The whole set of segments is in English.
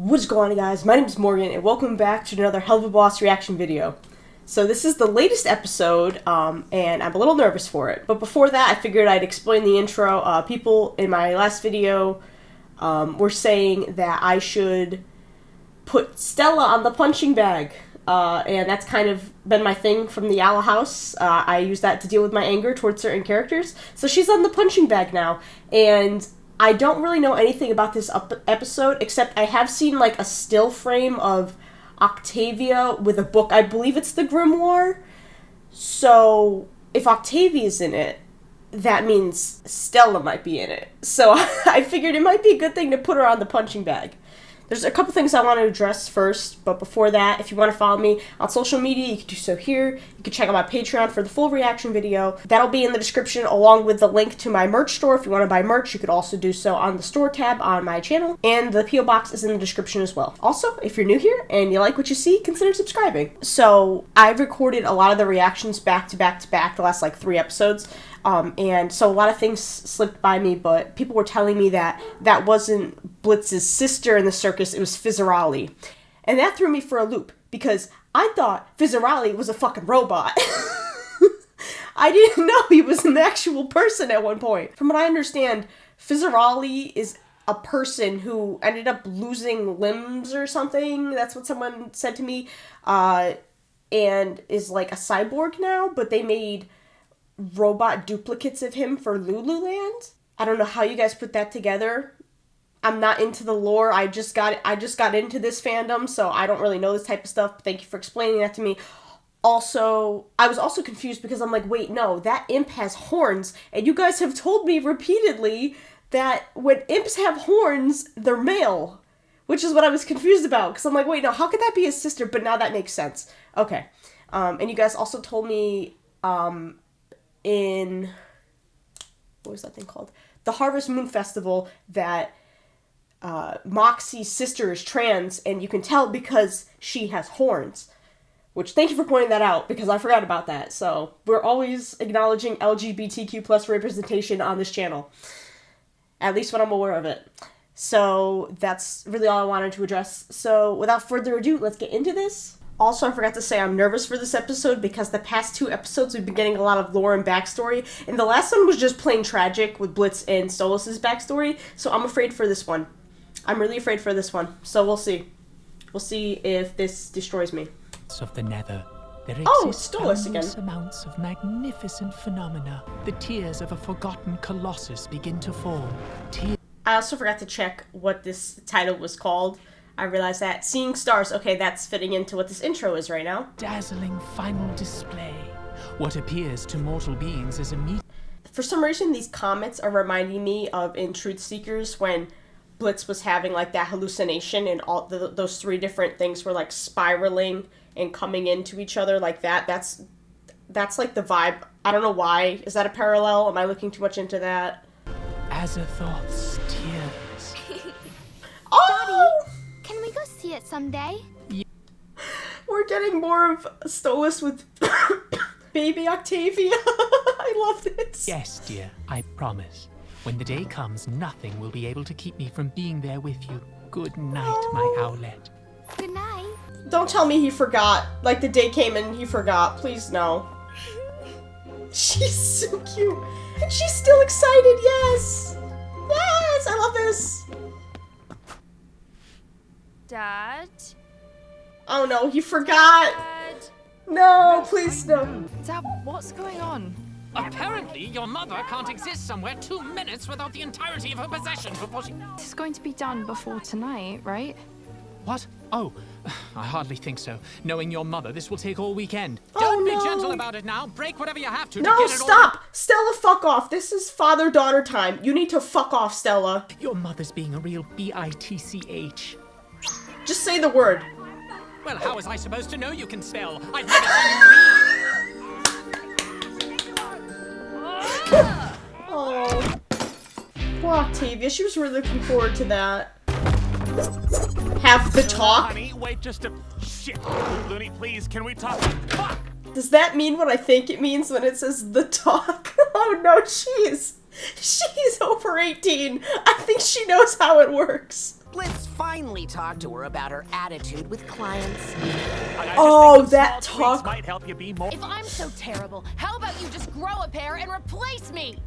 What is going on, guys? My name is Morgan, and welcome back to another Helluva Boss reaction video. So this is the latest episode, and I'm a little nervous for it. But before that, I figured I'd explain the intro. People in my last video were saying that I should put Stella on the punching bag, and that's kind of been my thing from the Owl House. I use that to deal with my anger towards certain characters. So she's on the punching bag now, and I don't really know anything about this episode, except I have seen, like, a still frame of Octavia with a book. I believe it's the Grimoire. So, if Octavia's in it, that means Stella might be in it. So, I figured it might be a good thing to put her on the punching bag. There's a couple things I want to address first, but before that, if you want to follow me on social media, you can do so here. You can check out my Patreon for the full reaction video. That'll be in the description along with the link to my merch store. If you want to buy merch, you could also do so on the store tab on my channel, and the P.O. box is in the description as well. Also, if you're new here and you like what you see, consider subscribing. So, I've recorded a lot of the reactions back to back to back, the last, like, 3 episodes. And so a lot of things slipped by me, but people were telling me that that wasn't Blitz's sister in the circus, it was Fizzarali. And that threw me for a loop, because I thought Fizzarali was a fucking robot. I didn't know he was an actual person at one point. From what I understand, Fizzarali is a person who ended up losing limbs or something. That's what someone said to me. And is like a cyborg now, but they made robot duplicates of him for Lululand. I don't know how you guys put that together. I'm not into the lore. I just got into this fandom, so I don't really know this type of stuff. But thank you for explaining that to me. Also, I was also confused because I'm like, wait, no, that imp has horns, and you guys have told me repeatedly that when imps have horns, they're male, which is what I was confused about, because I'm like, wait, no, how could that be his sister? But now that makes sense. Okay. And you guys also told me, in, what was that thing called? The Harvest Moon Festival, that Moxie's sister is trans, and you can tell because she has horns. Which, thank you for pointing that out, because I forgot about that. So, we're always acknowledging LGBTQ+ representation on this channel. At least when I'm aware of it. So, that's really all I wanted to address. So, without further ado, let's get into this. Also, I forgot to say I'm nervous for this episode because the past 2 episodes we've been getting a lot of lore and backstory, and the last one was just plain tragic with Blitz and Stolas' backstory, so I'm afraid for this one. I'm really afraid for this one, so we'll see. We'll see if this destroys me. Of the nether, there exist Stolas again. Amounts of magnificent phenomena. The tears of a forgotten colossus begin to form. I also forgot to check what this title was called. I realized that. Seeing Stars. Okay, that's fitting into what this intro is right now. Dazzling final display. What appears to mortal beings as a meat. For some reason, these comments are reminding me of in Truth Seekers when Blitz was having, like, that hallucination and all those 3 different things were, like, spiraling and coming into each other like that. That's like, the vibe. I don't know why. Is that a parallel? Am I looking too much into that? Azathoth's tears. Oh! Daddy, can we go see it someday? Yeah. We're getting more of Stolas with baby Octavia. I love this. Yes, dear, I promise. When the day comes, nothing will be able to keep me from being there with you. Good night, my owlet. Good night. Don't tell me he forgot. Like, the day came and he forgot. Please, no. She's so cute. And she's still excited, yes! Yes, I love this. Dad? Oh no, he forgot. Dad? No, please, no. Dad, what's going on? Apparently, your mother can't exist somewhere 2 minutes without the entirety of her possessions before she... This is going to be done before tonight, right? What? Oh, I hardly think so. Knowing your mother, this will take all weekend. Oh, Don't no. be gentle about it now. Break whatever you have to No, get it stop! all... Stella, fuck off. This is father-daughter time. You need to fuck off, Stella. Your mother's being a real bitch. Just say the word. Well, how was I supposed to know you can spell? I've never seen you read. Oh. Poor Octavia. She was really looking forward to that. Have the talk? Honey, wait just a... Shit. Looney, please, can we talk? Fuck! Does that mean what I think it means when it says the talk? Oh no, she's over 18. I think she knows how it works. Blitz, finally talk to her about her attitude with clients. Oh, I that just think small tweaks talk. might help you be more. If I'm so terrible, how about you just grow a pair and replace me?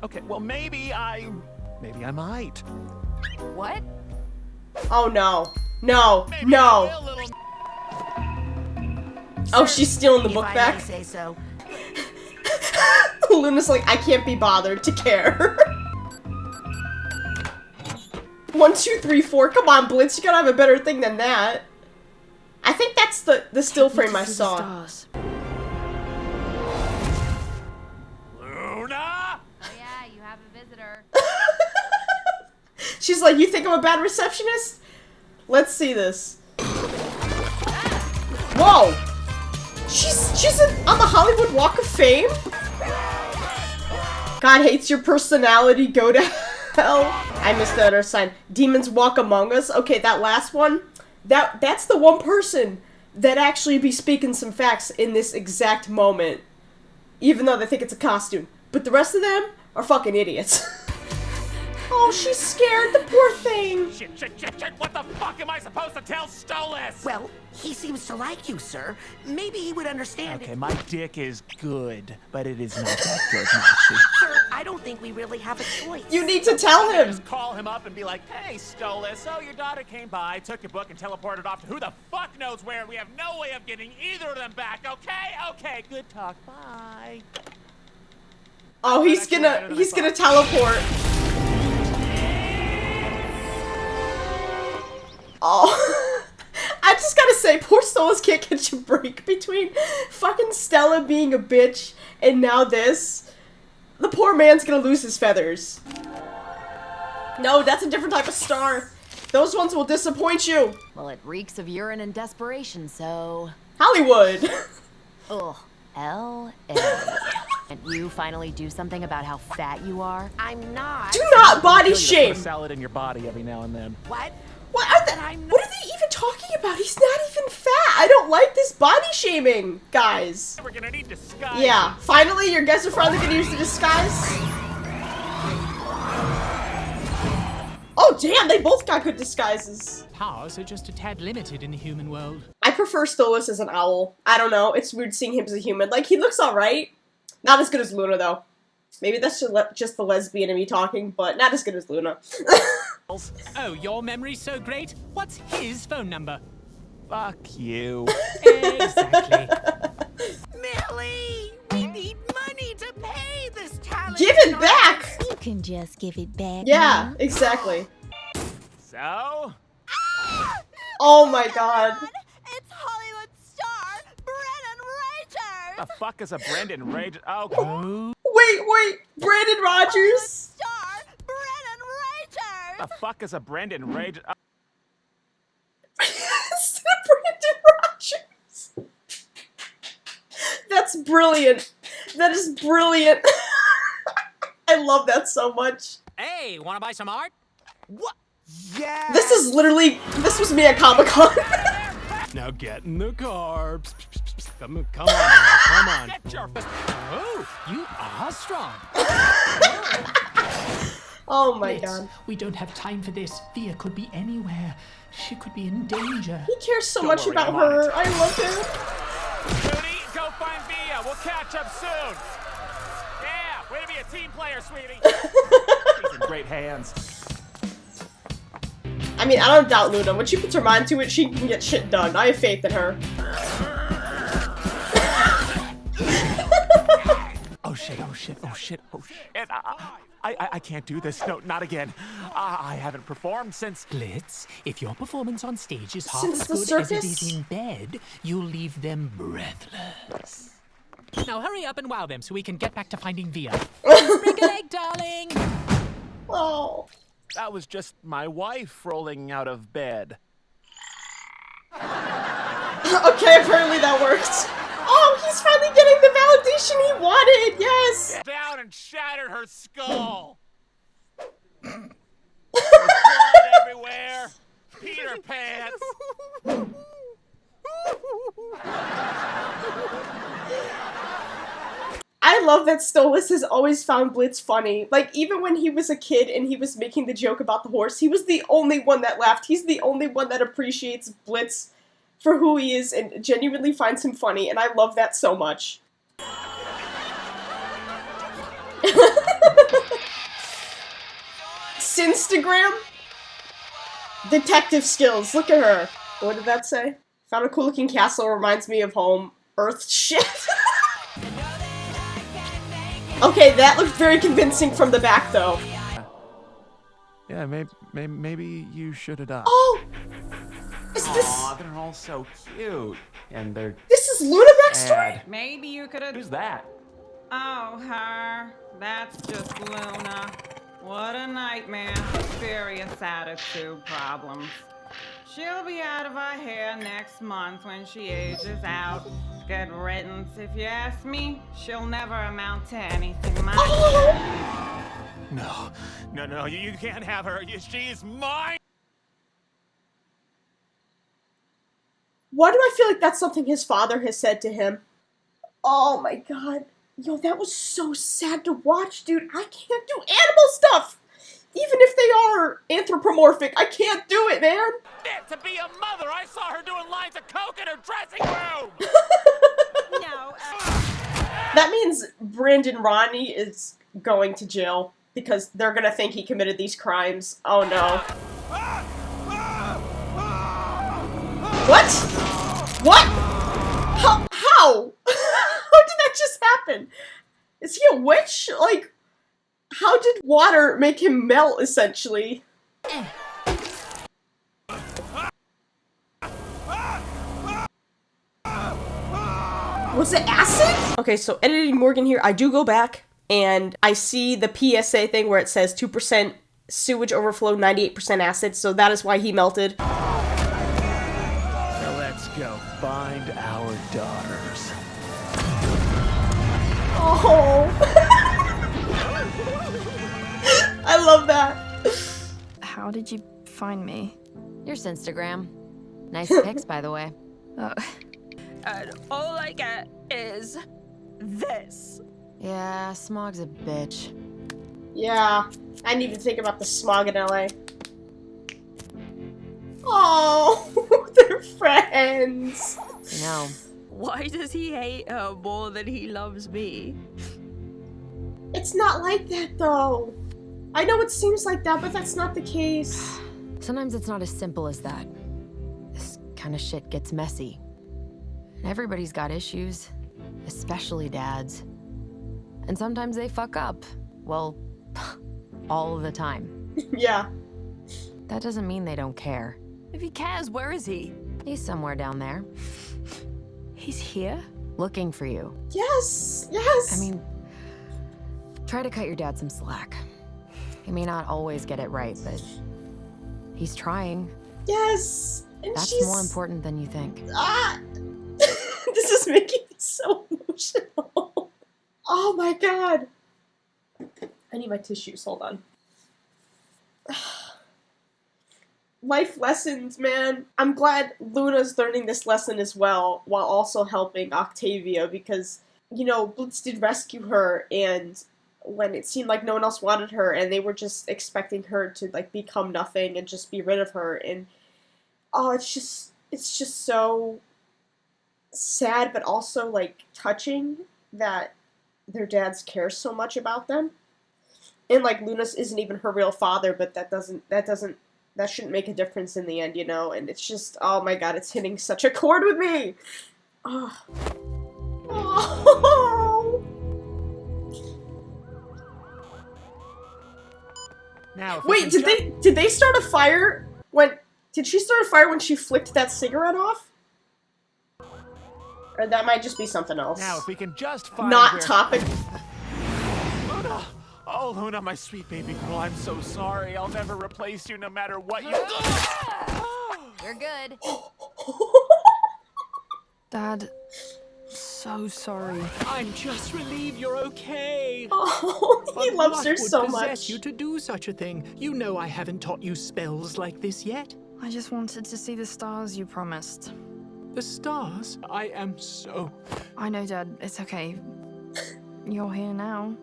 Okay, well maybe I might. What? Oh no. No. Maybe No. I will, little. Oh, she's stealing the If book I back. may say so. Luna's like, I can't be bothered to care. 1, 2, 3, 4. Come on, Blitz. You gotta have a better thing than that. I think that's the still frame I saw. Luna! Oh yeah, you have a visitor. She's like, you think I'm a bad receptionist? Let's see this. Whoa! She's on the Hollywood Walk of Fame? God hates your personality, go to hell. I missed the other sign. Demons walk among us. Okay, that last one, that's the one person that actually be speaking some facts in this exact moment. Even though they think it's a costume. But the rest of them are fucking idiots. Oh, she's scared, the poor thing. Shit, what the fuck am I supposed to tell Stolas? Well, he seems to like you, sir. Maybe he would understand Okay, it. my dick is good, but it is not that good, Moxie. Sir, I don't think we really have a choice. You need to tell him. Just call him up and be like, hey, Stolas, oh, your daughter came by, took your book, and teleported off to who the fuck knows where, and we have no way of getting either of them back, okay? Okay, good talk, bye. Oh, he's gonna teleport. Oh. I just gotta say, poor Stolas can't catch a break between fucking Stella being a bitch and now this. The poor man's gonna lose his feathers. No, that's a different type of star. Those ones will disappoint you. Well, it reeks of urine and desperation, so... Hollywood. Ugh. L.A. And you finally do something about how fat you are? I'm not. Do not body Put shame. a salad in your body every now and then. What? What are they even talking about? He's not even fat. I don't like this body shaming, guys. We're gonna need disguise. Yeah, finally, your guys are finally gonna use the disguise. Oh, damn, they both got good disguises. Powers are just a tad limited in the human world. I prefer Stolas as an owl. I don't know, it's weird seeing him as a human. Like, he looks alright. Not as good as Luna, though. Maybe that's just the lesbian in me talking, but not as good as Luna. Oh, your memory's so great? What's his phone number? Fuck you. Exactly. Millie, we need money to pay this talent. Give it back! You can just give it back. Yeah, exactly. So? Oh my god. It's Hollywood star Brennan Rager. The fuck is a Brendan Rage? Oh, Wait, Brandon Rogers? Star Brennan Rager. the fuck is a Brendan Rage? Brandon Rogers. That's brilliant. That is brilliant. I love that so much. Hey, wanna buy some art? What? Yeah. This was me at Comic-Con. Now get in the car. Come on, come on. Get your Oh, you are strong. Oh my Blitz, god. we don't have time for this. Via could be anywhere. She could be in danger. He cares so Don't much worry, about I'm on her. it. I love him. Cody, go find Via. We'll catch up soon. Yeah, way to be a team player, sweetie. She's in great hands. I mean, I don't doubt Luna. When she puts her mind to it, she can get shit done. I have faith in her. Oh shit. I can't do this. No, not again. I haven't performed since. Blitz, if your performance on stage is half Since as the good as it circus? is in bed, you'll leave them breathless. Now hurry up and wow them so we can get back to finding Via. Break a leg, darling! Oh. That was just my wife rolling out of bed. Okay, apparently that worked. Oh, he's finally getting the validation he wanted. Yes. Down and shattered her skull. There's blood everywhere. Peter Pants. I love that Stolas has always found Blitz funny. Like, even when he was a kid and he was making the joke about the horse, he was the only one that laughed. He's the only one that appreciates Blitz for who he is and genuinely finds him funny, and I love that so much. Sinstagram? Detective skills, look at her. What did that say? Found a cool looking castle, reminds me of home. Earth shit. Okay, that looked very convincing from the back, though. Yeah, maybe you should adopt. Oh! Is this... Aw, they're all so cute. And they're... This is Luna backstory? Maybe you could have... Who's that? Oh, her. That's just Luna. What a nightmare. Serious attitude problems. She'll be out of our hair next month when she ages out. Good riddance, if you ask me. She'll never amount to anything much. Oh! No, you can't have her. She's mine! Why do I feel like that's something his father has said to him? Oh my god. Yo, that was so sad to watch, dude. I can't do animal stuff! Even if they are anthropomorphic, I can't do it, man! To be a mother, I saw her doing lines of coke in her dressing room! No, That means Brandon Ronnie is going to jail because they're gonna think he committed these crimes. Oh no. What? What? How? How did that just happen? Is he a witch? Like, how did water make him melt, essentially? Was it acid? Okay, so editing Morgan here, I do go back and I see the PSA thing where it says 2% sewage overflow, 98% acid, so that is why he melted. Now let's go find our daughters. Oh. I love that. How did you find me? Your Instagram. Nice pics, by the way. Oh. and all I get is this. Yeah, smog's a bitch. Yeah, I didn't even think about the smog in LA. Oh, they're friends. You know. Why does he hate her more than he loves me? It's not like that, though. I know it seems like that, but that's not the case. Sometimes it's not as simple as that. This kind of shit gets messy. And everybody's got issues, especially dads. And sometimes they fuck up. Well, all the time. Yeah. That doesn't mean they don't care. If he cares, where is he? He's somewhere down there, He's here? looking for you. Yes, yes. I mean, try to cut your dad some slack. He may not always get it right, but he's trying. yes. And That's she's... more important than you think. Ah! This is making me so emotional. Oh my god. I need my tissues, hold on. Life lessons, man. I'm glad Luna's learning this lesson as well, while also helping Octavia, because, you know, Blitz did rescue her, and when it seemed like no one else wanted her, and they were just expecting her to, like, become nothing and just be rid of her, and, oh, it's just so sad, but also, like, touching that their dads care so much about them. And, like, Luna isn't even her real father, but that shouldn't make a difference in the end, you know? And it's just, oh my god, it's hitting such a chord with me! Oh. Oh. Now, if Wait, did they start a fire did she start a fire when she flicked that cigarette off? Or that might just be something else. Now, if we can just find Not where... topic. Luna! Oh, Luna, my sweet baby girl, I'm so sorry. I'll never replace you no matter what you do. You're good. Dad, so sorry. I'm just relieved you're okay. Oh, he But loves her what so would possess much. you to do such a thing? You know I haven't taught you spells like this yet. I just wanted to see the stars you promised. The stars? I am so... I know, Dad. It's okay. you're here now.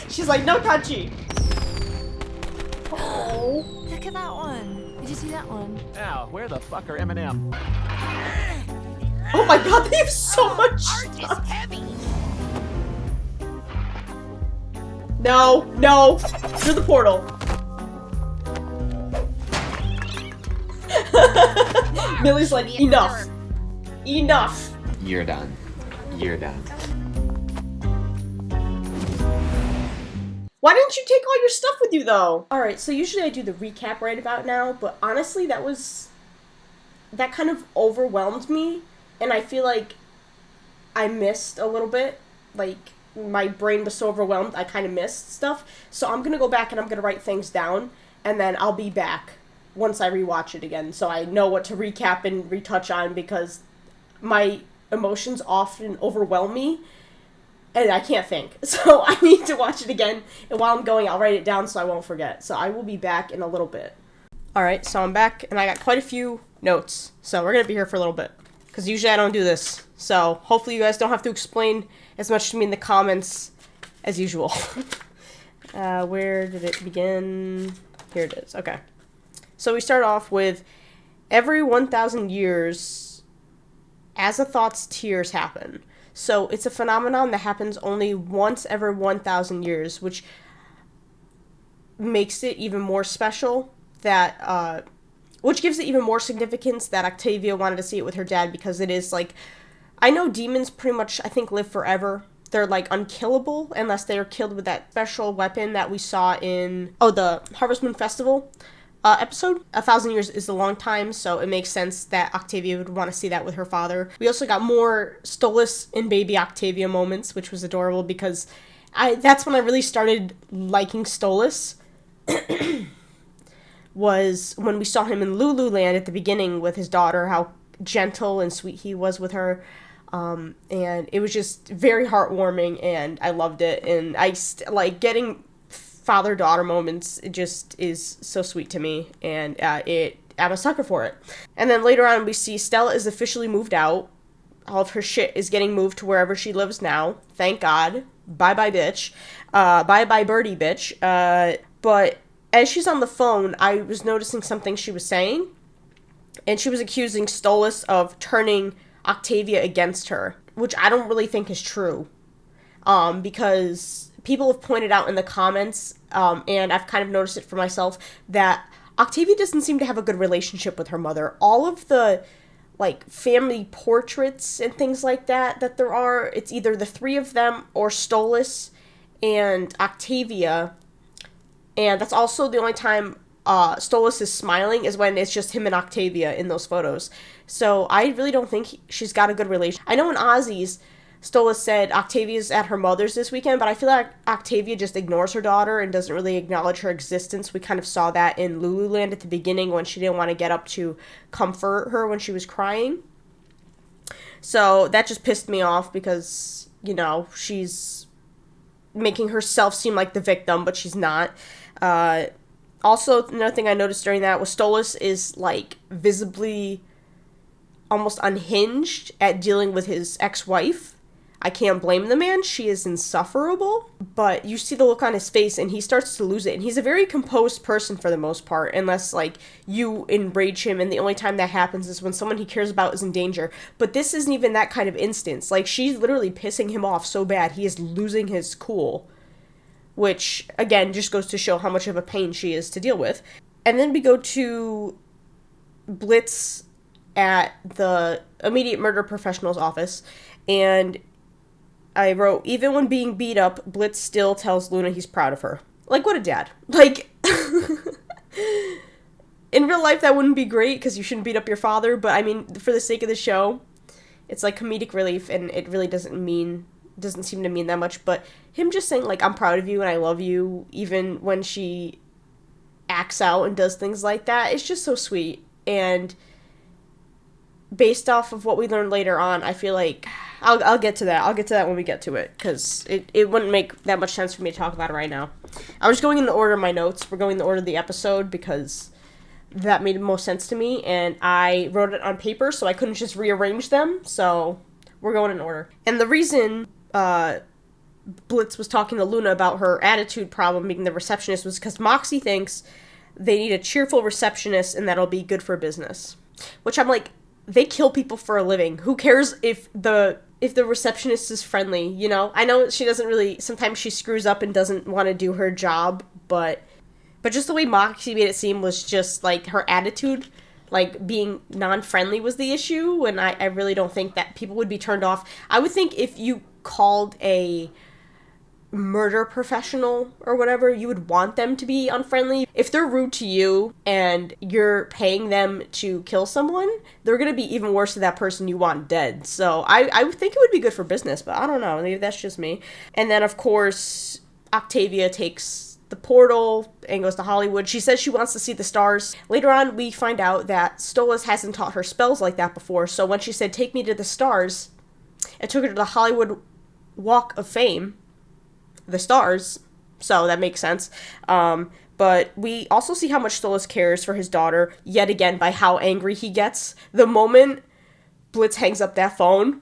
She's like, no touchy. Oh. Look at that one. Did you see that one? Now, where the fuck are Eminem? Oh my god, they have so much Art stuff. is heavy. No, no. Through the portal. Millie's like, enough. Enough. You're done. You're done. Why didn't you take all your stuff with you, though? Alright, so usually I do the recap right about now, but honestly, that kind of overwhelmed me, and I feel like I missed a little bit. Like, my brain was so overwhelmed, I kind of missed stuff. So I'm gonna go back and I'm gonna write things down, and then I'll be back once I rewatch it again, so I know what to recap and retouch on, because my emotions often overwhelm me, and I can't think. So I need to watch it again, and while I'm going, I'll write it down so I won't forget. So I will be back in a little bit. Alright, so I'm back, and I got quite a few notes, so we're gonna be here for a little bit, because usually I don't do this. So hopefully you guys don't have to explain as much to me in the comments as usual. Where did it begin? Here it is, okay. So we start off with, every 1,000 years, Azathoth's tears happen. So it's a phenomenon that happens only once every 1,000 years, which makes it even more special, which gives it even more significance that Octavia wanted to see it with her dad, because it is like, I know demons pretty much, I think, live forever. They're like unkillable unless they are killed with that special weapon that we saw in, the Harvest Moon Festival episode. 1,000 years is a long time, so it makes sense that Octavia would want to see that with her father. We also got more Stolas and baby Octavia moments, which was adorable, because that's when I really started liking Stolas. Was when we saw him in Lululand at the beginning with his daughter, how gentle and sweet he was with her. And it was just very heartwarming, and I loved it. And I like getting father-daughter moments. It just is so sweet to me, and I'm a sucker for it. And then later on, we see Stella is officially moved out. All of her shit is getting moved to wherever she lives now. Thank God. Bye-bye, bitch. Bye-bye, birdie, bitch. But as she's on the phone, I was noticing something she was saying, and she was accusing Stolas of turning Octavia against her, which I don't really think is true, because people have pointed out in the comments, and I've kind of noticed it for myself, that Octavia doesn't seem to have a good relationship with her mother. All of the, like, family portraits and things like that there are, it's either the three of them or Stolas and Octavia, and that's also the only time Stolas is smiling is when it's just him and Octavia in those photos. So I really don't think she's got a good relation. I know in Ozzy's, Stolas said Octavia's at her mother's this weekend, but I feel like Octavia just ignores her daughter and doesn't really acknowledge her existence. We kind of saw that in Lululand at the beginning when she didn't want to get up to comfort her when she was crying. So that just pissed me off because, you know, she's making herself seem like the victim, but she's not. Also, another thing I noticed during that was Stolas is, like, visibly almost unhinged at dealing with his ex-wife. I can't blame the man. She is insufferable. But you see the look on his face, and he starts to lose it. And he's a very composed person for the most part, unless, like, you enrage him, and the only time that happens is when someone he cares about is in danger. But this isn't even that kind of instance. Like, she's literally pissing him off so bad, he is losing his cool. Which, again, just goes to show how much of a pain she is to deal with. And then we go to Blitz at the immediate murder professional's office, and I wrote, even when being beat up, Blitz still tells Luna he's proud of her. Like, what a dad. Like, in real life that wouldn't be great, because you shouldn't beat up your father, but I mean, for the sake of the show, it's like comedic relief, and it really doesn't seem to mean that much, but him just saying, like, I'm proud of you and I love you, even when she acts out and does things like that, it's just so sweet. And based off of what we learned later on, I feel like I'll get to that. I'll get to that when we get to it, because it wouldn't make that much sense for me to talk about it right now. I was going in the order of my notes. We're going in the order of the episode, because that made most sense to me, and I wrote it on paper, so I couldn't just rearrange them, so we're going in order. And the reason Blitz was talking to Luna about her attitude problem being the receptionist was because Moxie thinks they need a cheerful receptionist and that'll be good for business. Which I'm like, they kill people for a living. Who cares if the receptionist is friendly, you know? I know she doesn't really, sometimes she screws up and doesn't want to do her job, but just the way Moxie made it seem was just, like, her attitude, like, being non-friendly was the issue, and I really don't think that people would be turned off. I would think if you called a murder professional or whatever, you would want them to be unfriendly. If they're rude to you and you're paying them to kill someone, they're gonna be even worse to that person you want dead. So I think it would be good for business, but I don't know, maybe that's just me. And then of course Octavia takes the portal and goes to Hollywood. She says she wants to see the stars. Later on we find out that Stolas hasn't taught her spells like that before, so when she said take me to the stars, it took her to the Hollywood Walk of Fame, the stars, so that makes sense. But we also see how much Stolas cares for his daughter, yet again, by how angry he gets. The moment Blitz hangs up that phone,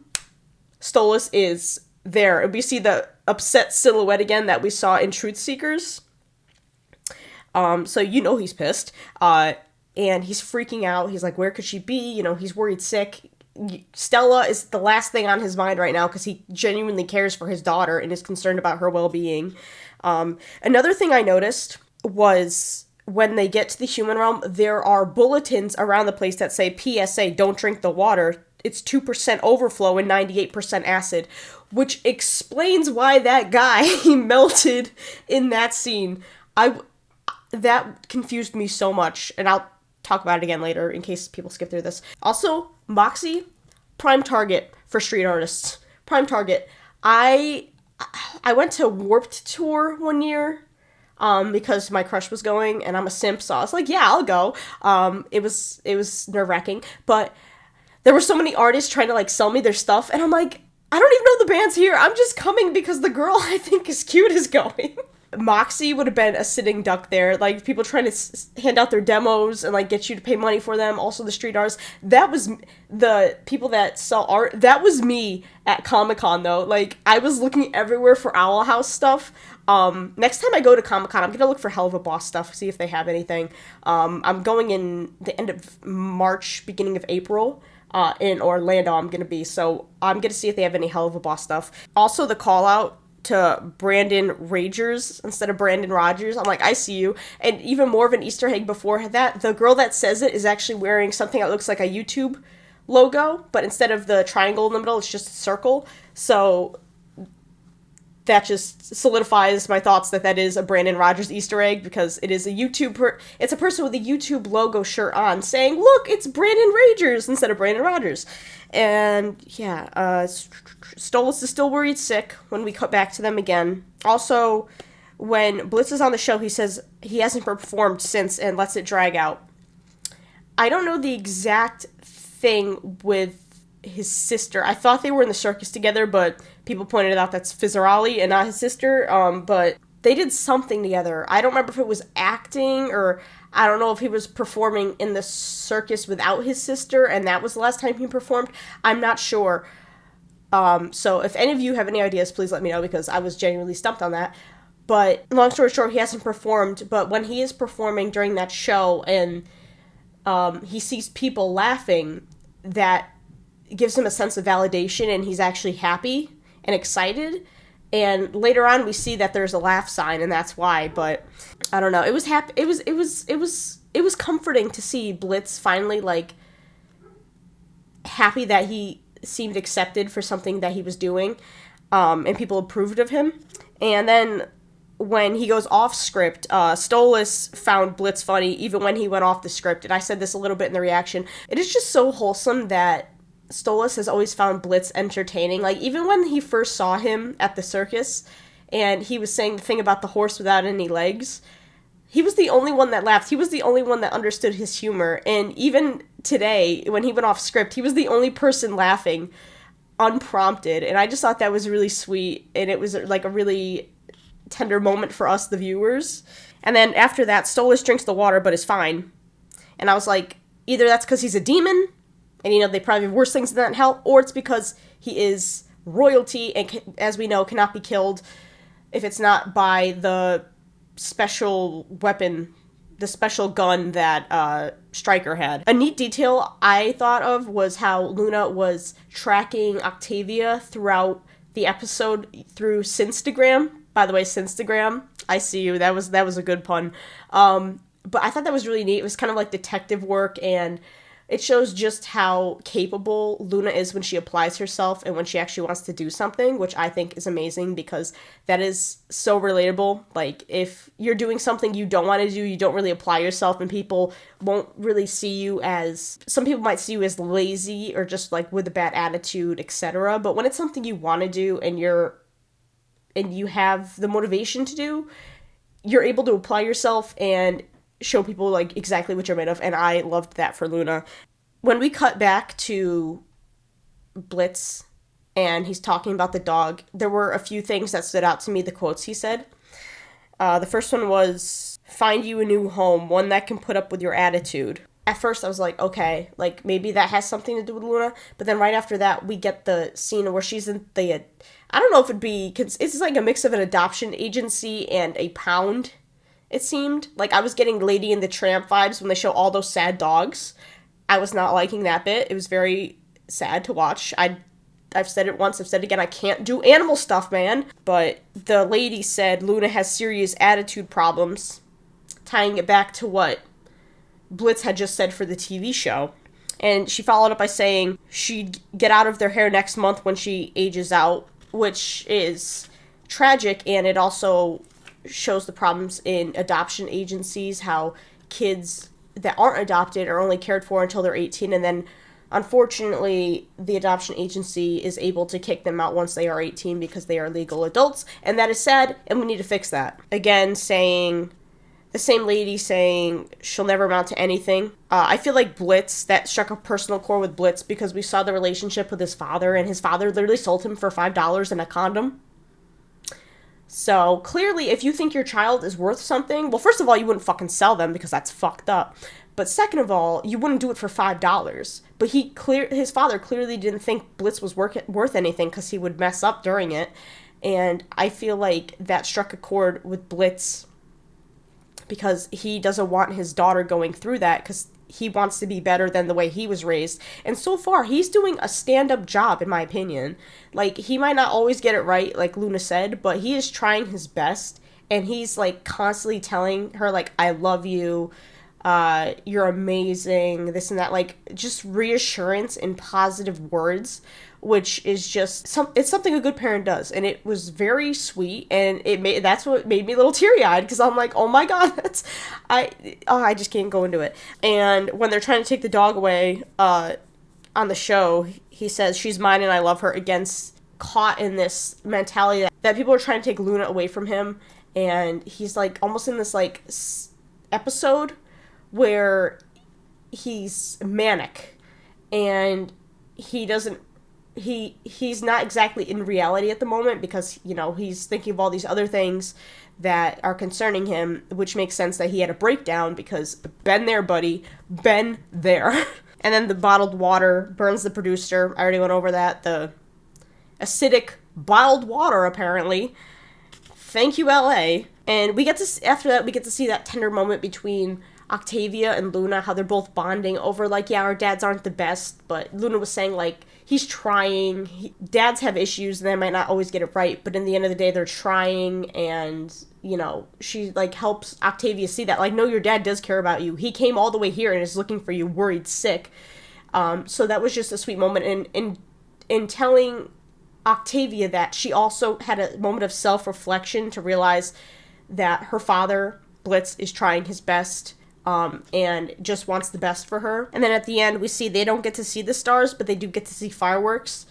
Stolas is there. And we see the upset silhouette again that we saw in Truth Seekers. So you know he's pissed. And he's freaking out. He's like, where could she be? You know, he's worried sick. Stella is the last thing on his mind right now because he genuinely cares for his daughter and is concerned about her well-being. Another thing I noticed was when they get to the human realm, there are bulletins around the place that say, PSA, don't drink the water. It's 2% overflow and 98% acid, which explains why that guy melted in that scene. That confused me so much, and I'll talk about it again later in case people skip through this. Also, Moxie, prime target for street artists. Prime target. I went to Warped Tour one year because my crush was going, and I'm a simp, so I was like, yeah, I'll go. It was nerve-wracking, but there were so many artists trying to like sell me their stuff, and I'm like, I don't even know the band's here. I'm just coming because the girl I think is cute is going. Moxie would have been a sitting duck there, like people trying to hand out their demos and like get you to pay money for them. Also the street artists. That was the people that sell art. That was me at Comic-Con though. Like I was looking everywhere for Owl House stuff. Next time I go to Comic-Con, I'm gonna look for Helluva Boss stuff, see if they have anything. I'm going in the end of March, beginning of April. In Orlando I'm gonna be, so I'm gonna see if they have any Helluva Boss stuff. Also the call out to Brandon Ragers instead of Brandon Rogers. I'm like, I see you. And even more of an Easter egg before that, the girl that says it is actually wearing something that looks like a YouTube logo, but instead of the triangle in the middle, it's just a circle. So that just solidifies my thoughts that is a Brandon Rogers Easter egg, because it is a it's a person with a YouTube logo shirt on saying, look, it's Brandon Ragers instead of Brandon Rogers. And yeah, Stolas is still worried sick when we cut back to them again. Also, when Blitz is on the show, he says he hasn't performed since and lets it drag out. I don't know the exact thing with his sister. I thought they were in the circus together, but people pointed out that's Fizzarali and not his sister. But they did something together. I don't remember if it was acting, or I don't know if he was performing in the circus without his sister and that was the last time he performed. I'm not sure. So if any of you have any ideas, please let me know, because I was genuinely stumped on that. But long story short, he hasn't performed, but when he is performing during that show and he sees people laughing, that gives him a sense of validation and he's actually happy and excited. And later on we see that there's a laugh sign and that's why, but I don't know. It was it was comforting to see Blitz finally like happy that he seemed accepted for something that he was doing, and people approved of him. And then when he goes off script, Stolas found Blitz funny even when he went off the script, and I said this a little bit in the reaction. It is just so wholesome that Stolas has always found Blitz entertaining. Like, even when he first saw him at the circus, and he was saying the thing about the horse without any legs, he was the only one that laughed. He was the only one that understood his humor. And even today, when he went off script, he was the only person laughing unprompted. And I just thought that was really sweet, and it was like a really tender moment for us, the viewers. And then after that, Stolas drinks the water but is fine. And I was like, either that's because he's a demon, and, you know, they probably have worse things than that in hell, or it's because he is royalty and, as we know, cannot be killed if it's not by the special weapon, the special gun that Stryker had. A neat detail I thought of was how Luna was tracking Octavia throughout the episode through Sinstagram. By the way, Sinstagram, I see you. That was a good pun. But I thought that was really neat. It was kind of like detective work, and it shows just how capable Luna is when she applies herself and when she actually wants to do something, which I think is amazing because that is so relatable. Like, if you're doing something you don't want to do, you don't really apply yourself, and people won't really see you as... Some people might see you as lazy or just, like, with a bad attitude, etc. But when it's something you want to do and you have the motivation to do, you're able to apply yourself and show people, like, exactly what you're made of, and I loved that for Luna. When we cut back to Blitz and he's talking about the dog, there were a few things that stood out to me, the quotes he said. The first one was, "Find you a new home, one that can put up with your attitude." At first I was like, okay, like, maybe that has something to do with Luna, but then right after that we get the scene where she's in the, I don't know if it'd be, it's like a mix of an adoption agency and a pound. It seemed like I was getting Lady and the Tramp vibes when they show all those sad dogs. I was not liking that bit. It was very sad to watch. I've said it once, I've said it again, I can't do animal stuff, man. But the lady said Luna has serious attitude problems, tying it back to what Blitz had just said for the TV show. And she followed up by saying she'd get out of their hair next month when she ages out, which is tragic, and it also shows the problems in adoption agencies, how kids that aren't adopted are only cared for until they're 18, and then unfortunately the adoption agency is able to kick them out once they are 18 because they are legal adults, and that is sad, and we need to fix that. Again, saying, the same lady saying she'll never amount to anything. I feel like Blitz, that struck a personal chord with Blitz because we saw the relationship with his father, and his father literally sold him for $5 and a condom. So, clearly, if you think your child is worth something, well, first of all, you wouldn't fucking sell them because that's fucked up. But second of all, you wouldn't do it for $5. But his father clearly didn't think Blitz was worth anything because he would mess up during it. And I feel like that struck a chord with Blitz because he doesn't want his daughter going through that because he wants to be better than the way he was raised. And so far, he's doing a stand-up job, in my opinion. Like, he might not always get it right, like Luna said, but he is trying his best. And he's, like, constantly telling her, like, I love you, you're amazing, this and that. Like, just reassurance in positive words, which is just, it's something a good parent does. And it was very sweet, and that's what made me a little teary-eyed, because I'm like, oh my god, I just can't go into it. And when they're trying to take the dog away, on the show, he says, she's mine and I love her, against caught in this mentality that people are trying to take Luna away from him, and he's, like, almost in this, like, episode where he's manic, and he's not exactly in reality at the moment because, you know, he's thinking of all these other things that are concerning him, which makes sense that he had a breakdown because been there, buddy, been there. And then the bottled water burns the producer. I already went over that. The acidic bottled water, apparently. Thank you, LA. And after that, we get to see that tender moment between Octavia and Luna, how they're both bonding over, like, yeah, our dads aren't the best, but Luna was saying, like, he's trying. Dads have issues, and they might not always get it right, but in the end of the day, they're trying, and, you know, she, like, helps Octavia see that, like, no, your dad does care about you. He came all the way here and is looking for you, worried sick. So that was just a sweet moment, and in telling Octavia that, she also had a moment of self-reflection to realize that her father, Blitz, is trying his best, and just wants the best for her. And then at the end, we see they don't get to see the stars, but they do get to see fireworks,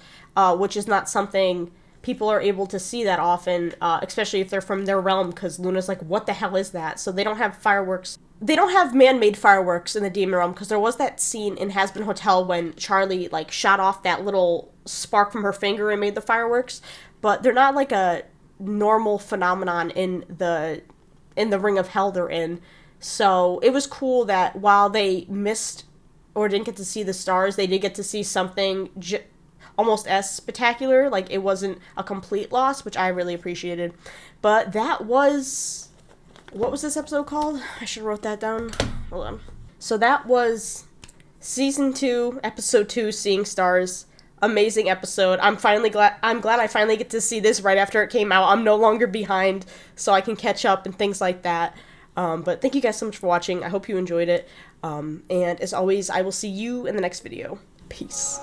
which is not something people are able to see that often, especially if they're from their realm, because Luna's like, what the hell is that? So they don't have fireworks. They don't have man-made fireworks in the demon realm, because there was that scene in Hazbin Hotel when Charlie, like, shot off that little spark from her finger and made the fireworks, but they're not like a normal phenomenon in the Ring of Hell they're in. So it was cool that while they missed or didn't get to see the stars, they did get to see something almost as spectacular. Like, it wasn't a complete loss, which I really appreciated. But that was... What was this episode called? I should have wrote that down. Hold on. So that was Season 2, Episode 2, Seeing Stars. Amazing episode. I'm glad I finally get to see this right after it came out. I'm no longer behind, so I can catch up and things like that. But thank you guys so much for watching. I hope you enjoyed it. And as always, I will see you in the next video. Peace.